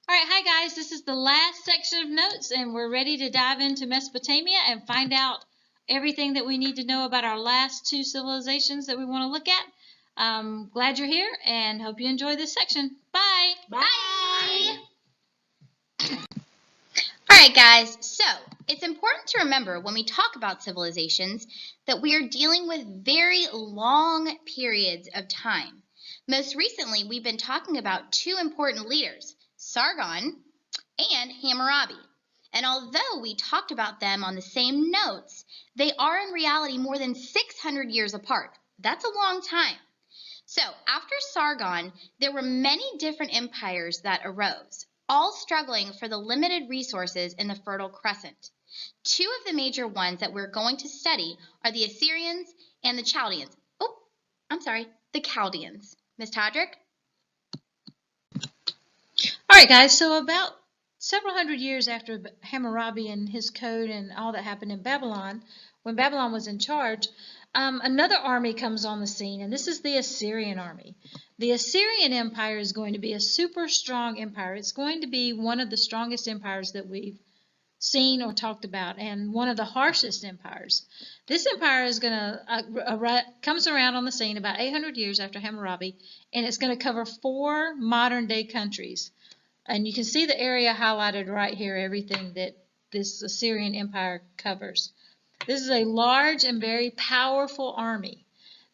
All right, hi guys, this is the last section of notes and we're ready to dive into Mesopotamia and find out everything that we need to know about our last two civilizations that we want to look at. Glad you're here and hope you enjoy this section. Bye! Bye! Alright guys, so it's important to remember when we talk about civilizations that we are dealing with very long periods of time. Most recently, we've been talking about two important leaders, Sargon and Hammurabi. And although we talked about them on the same notes, they are in reality more than 600 years apart. That's a long time. So after Sargon, there were many different empires that arose, all struggling for the limited resources in the Fertile Crescent. Two of the major ones that we're going to study are the Assyrians and the Chaldeans. The Chaldeans. Miss Todrick? All right, guys, so about several hundred years after Hammurabi and his code and all that happened in Babylon, when Babylon was in charge, another army comes on the scene, and this is the Assyrian army. The Assyrian Empire is going to be a super strong empire. It's going to be one of the strongest empires that we've seen or talked about, and one of the harshest empires. This empire is going to comes around on the scene about 800 years after Hammurabi, and it's going to cover 4 modern-day countries. And you can see the area highlighted right here, everything that this Assyrian Empire covers. This is a large and very powerful army.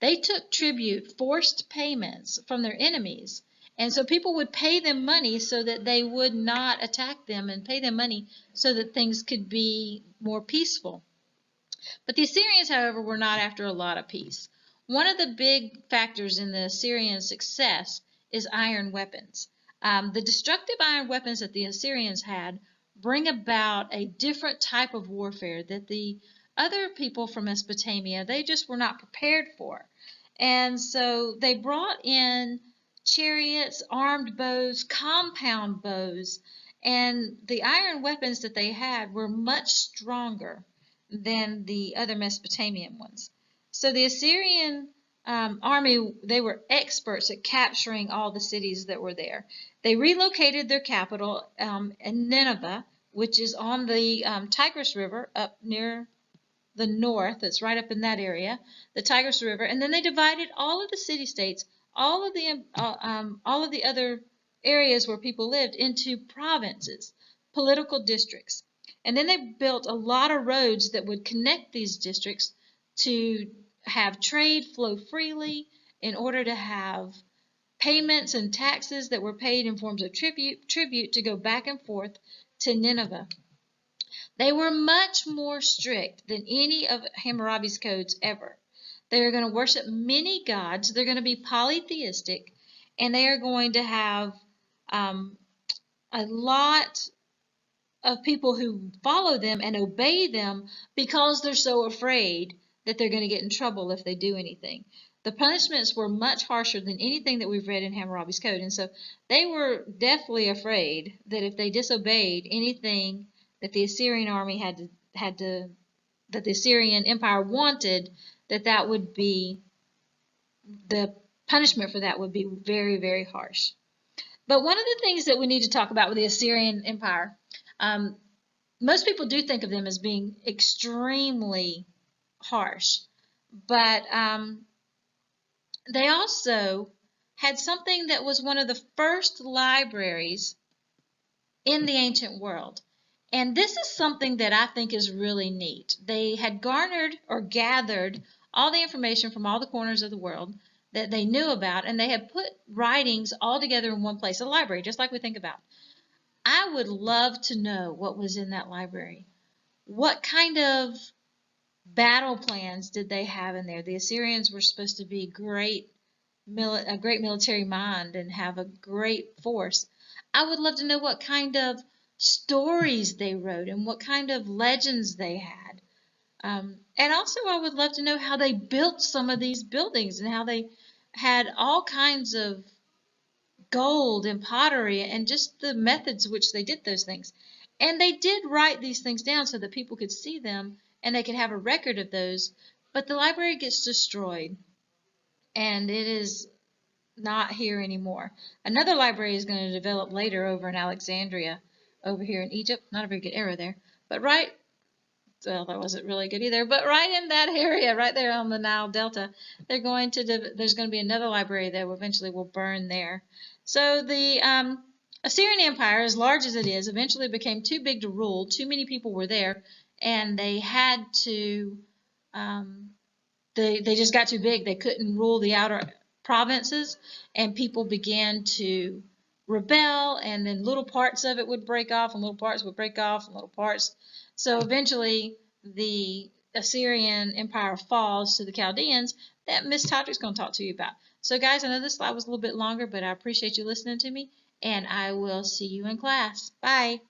They took tribute, forced payments from their enemies, and so people would pay them money so that they would not attack them and pay them money so that things could be more peaceful. But the Assyrians, however, were not after a lot of peace. One of the big factors in the Assyrian success is iron weapons. The destructive iron weapons that the Assyrians had bring about a different type of warfare that the other people from Mesopotamia, they just were not prepared for. And so they brought in chariots, armed bows, compound bows, and the iron weapons that they had were much stronger than the other Mesopotamian ones. So the Assyrian army, they were experts at capturing all the cities that were there. They relocated their capital in Nineveh, which is on the Tigris River up near the north. It's right up in that area, the Tigris River. And then they divided all of the city-states, all of the other areas where people lived, into provinces, political districts. And then they built a lot of roads that would connect these districts to have trade flow freely, in order to have payments and taxes that were paid in forms of tribute to go back and forth to Nineveh. They were much more strict than any of Hammurabi's codes ever. They are going to worship many gods. They're going to be polytheistic, and they are going to have a lot of people who follow them and obey them because they're so afraid that they're going to get in trouble if they do anything. The punishments were much harsher than anything that we've read in Hammurabi's code, and so they were deathly afraid that if they disobeyed anything that the Assyrian army that the Assyrian Empire wanted, that would be the punishment for that would be very, very harsh. But one of the things that we need to talk about with the Assyrian Empire, most people do think of them as being extremely harsh, but they also had something that was one of the first libraries in the ancient world. And this is something that I think is really neat. They had garnered or gathered all the information from all the corners of the world that they knew about, and they had put writings all together in one place, a library, just like we think about. I would love to know what was in that library. What kind of battle plans did they have in there? The Assyrians were supposed to be a great military mind and have a great force. I would love to know what kind of stories they wrote and what kind of legends they had. And also I would love to know how they built some of these buildings and how they had all kinds of gold and pottery and just the methods which they did those things. And they did write these things down so that people could see them and they could have a record of those. But the library gets destroyed, and not here anymore. Another library is going to develop later over in Alexandria, over here in Egypt. Not a very good era there, but well, that wasn't really good either. But right in that area, right there on the Nile Delta, there's going to be another library that eventually will burn there. So the Assyrian Empire, as large as it is, eventually became too big to rule. Too many people were there, and they had to. They just got too big. They couldn't rule the outer provinces, and people began to rebel, and then little parts of it would break off, and little parts would break off, and little parts. So eventually, the Assyrian Empire falls to the Chaldeans that Miss Todrick's going to talk to you about. So guys, I know this slide was a little bit longer, but I appreciate you listening to me, and I will see you in class. Bye.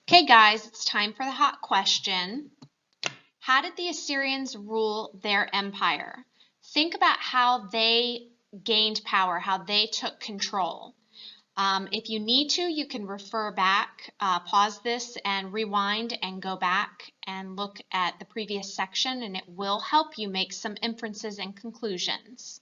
Okay, guys, it's time for the hot question. How did the Assyrians rule their empire? Think about how they gained power, how they took control. If you need to, you can refer back, pause this and rewind and go back and look at the previous section, and it will help you make some inferences and conclusions.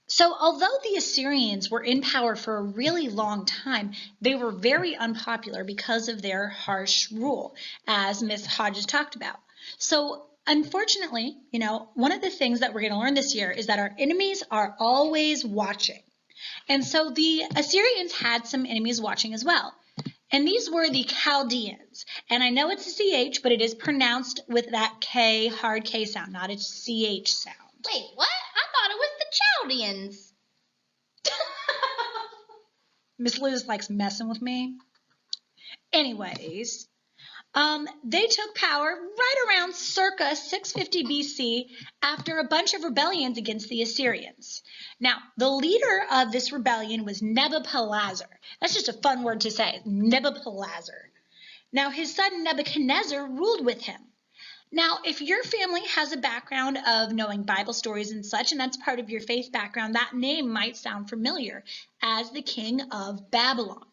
So although the Assyrians were in power for a really long time, they were very unpopular because of their harsh rule, as Miss Hodges talked about. So unfortunately, one of the things that we're going to learn this year is that our enemies are always watching. And so the Assyrians had some enemies watching as well. And these were the Chaldeans. And I know it's a CH, but it is pronounced with that K, hard K sound, not a CH sound. Wait, what? I thought it was the Chaldeans. Miss Liz likes messing with me. Anyways, they took power right around circa 650 BC after a bunch of rebellions against the Assyrians. Now, the leader of this rebellion was Nebuchadnezzar. That's just a fun word to say, Nebuchadnezzar. Now, his son Nebuchadnezzar ruled with him. Now, if your family has a background of knowing Bible stories and such, and that's part of your faith background, that name might sound familiar as the king of Babylon.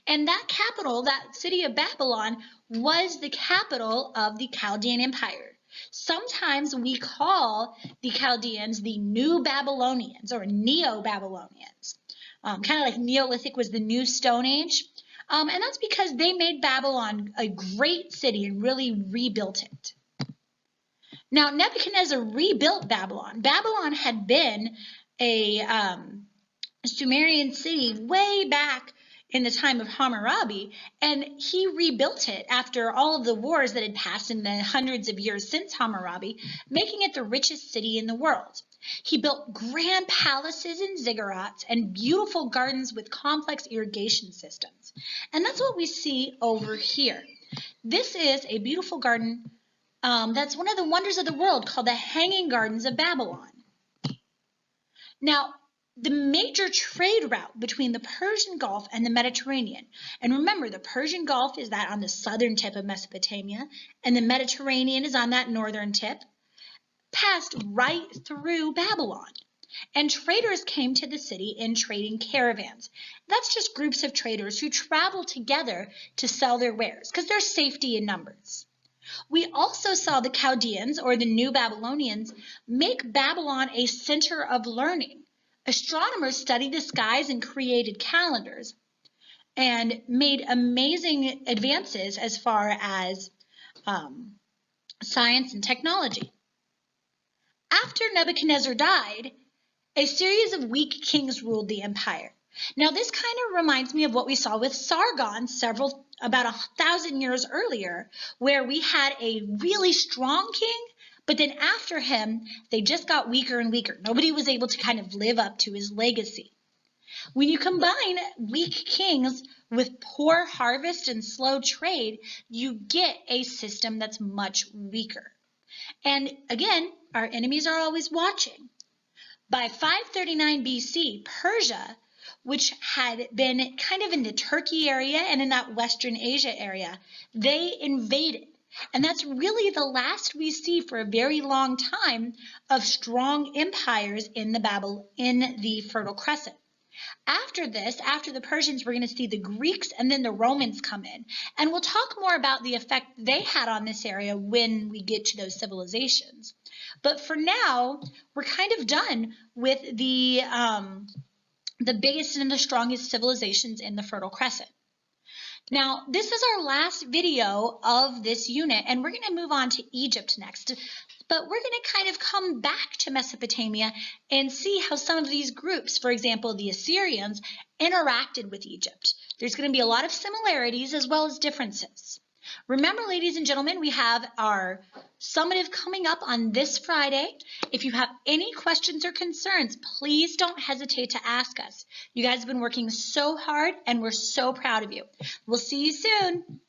And that capital, that city of Babylon, was the capital of the Chaldean Empire. Sometimes we call the Chaldeans the New Babylonians or Neo-Babylonians. Kind of like Neolithic was the New Stone Age. And that's because they made Babylon a great city and really rebuilt it. Now, Nebuchadnezzar rebuilt Babylon. Babylon had been a Sumerian city way back in the time of Hammurabi, and he rebuilt it after all of the wars that had passed in the hundreds of years since Hammurabi, making it the richest city in the world. He built grand palaces and ziggurats and beautiful gardens with complex irrigation systems. And that's what we see over here. This is a beautiful garden that's one of the wonders of the world called the Hanging Gardens of Babylon. Now, the major trade route between the Persian Gulf and the Mediterranean, and remember the Persian Gulf is that on the southern tip of Mesopotamia, and the Mediterranean is on that northern tip, passed right through Babylon. And traders came to the city in trading caravans. That's just groups of traders who travel together to sell their wares because there's safety in numbers. We also saw the Chaldeans, or the New Babylonians, make Babylon a center of learning. Astronomers studied the skies and created calendars and made amazing advances as far as science and technology. After Nebuchadnezzar died, a series of weak kings ruled the empire. Now, this kind of reminds me of what we saw with Sargon about 1,000 years earlier, where we had a really strong king, but then after him, they just got weaker and weaker. Nobody was able to kind of live up to his legacy. When you combine weak kings with poor harvest and slow trade, you get a system that's much weaker. And again, our enemies are always watching. By 539 BC, Persia, which had been kind of in the Turkey area and in that Western Asia area, they invaded. And that's really the last we see for a very long time of strong empires in the Fertile Crescent. After this, after the Persians, we're going to see the Greeks and then the Romans come in. And we'll talk more about the effect they had on this area when we get to those civilizations. But for now, we're kind of done with the biggest and the strongest civilizations in the Fertile Crescent. Now, this is our last video of this unit, and we're going to move on to Egypt next. But we're going to kind of come back to Mesopotamia and see how some of these groups, for example, the Assyrians, interacted with Egypt. There's going to be a lot of similarities as well as differences. Remember, ladies and gentlemen, we have our summative coming up on this Friday. If you have any questions or concerns, please don't hesitate to ask us. You guys have been working so hard, and we're so proud of you. We'll see you soon.